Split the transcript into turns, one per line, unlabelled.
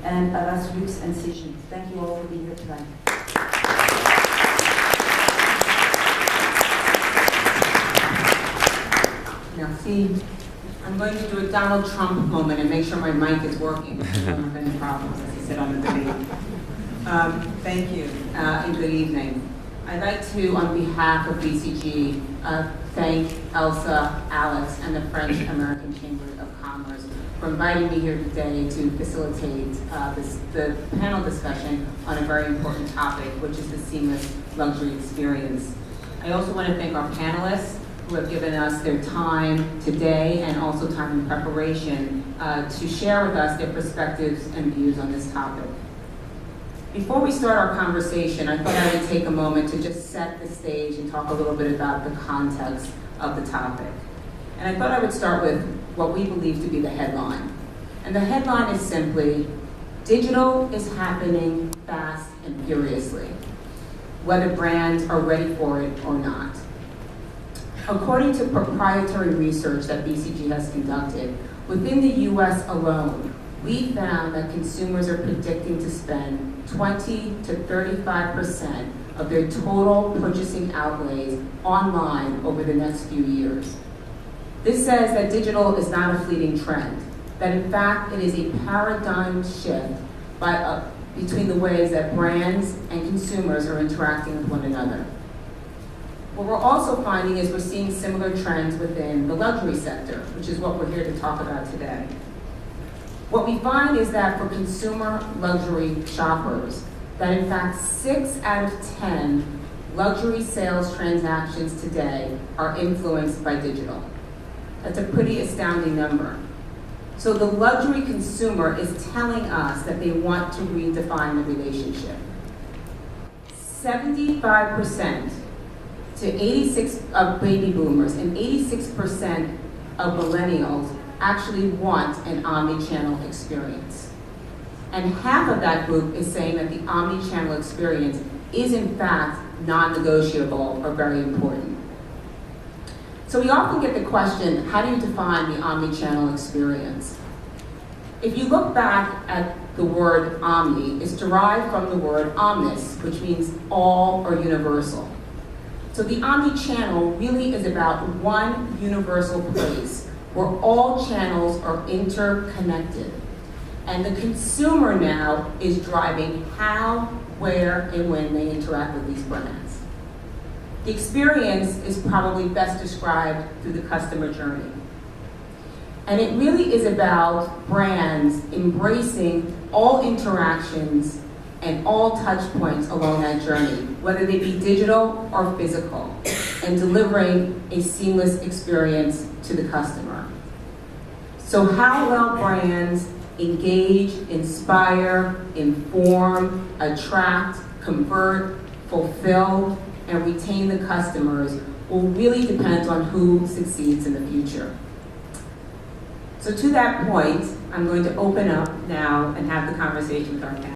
and Havas Luxe and Sessions. Thank you all for being here tonight.
Merci. I'm going to do a Donald Trump moment and make sure my mic is working. I don't have any problems, as he said on the debate. Thank you, and good evening. I'd like to, on behalf of BCG, thank Elsa, Alex, and the French-American Chamber of Commerce for inviting me here today to facilitate the panel discussion on a very important topic, which is the seamless luxury experience. I also want to thank our panelists who have given us their time today and also time in preparation to share with us their perspectives and views on this topic. Before we start our conversation, I thought I would take a moment to just set the stage and talk a little bit about the context of the topic. And I thought I would start with what we believe to be the headline. And the headline is simply, digital is happening fast and furiously, whether brands are ready for it or not. According to proprietary research that BCG has conducted, within the US alone, we found that consumers are predicting to spend 20 to 35% of their total purchasing outlays online over the next few years. This says that digital is not a fleeting trend, that in fact it is a paradigm shift between the ways that brands and consumers are interacting with one another. What we're also finding is we're seeing similar trends within the luxury sector, which is what we're here to talk about today. What we find is that for consumer luxury shoppers, that in fact 6 out of 10 luxury sales transactions today are influenced by digital. That's a pretty astounding number. So the luxury consumer is telling us that they want to redefine the relationship. 75% to 86 of baby boomers and 86% of millennials actually want an omni-channel experience. And half of that group is saying that the omni-channel experience is in fact non-negotiable or very important. So we often get the question, how do you define the omni-channel experience? If you look back at the word omni, it's derived from the word omnis, which means all or universal. So the omni-channel really is about one universal place where all channels are interconnected. And the consumer now is driving how, where, and when they interact with these brands. The experience is probably best described through the customer journey. And it really is about brands embracing all interactions and all touch points along that journey, whether they be digital or physical, and delivering a seamless experience to the customer. So how will brands engage, inspire, inform, attract, convert, fulfill, and retain the customers will really depend on who succeeds in the future. So to that point, I'm going to open up now and have the conversation with our panel.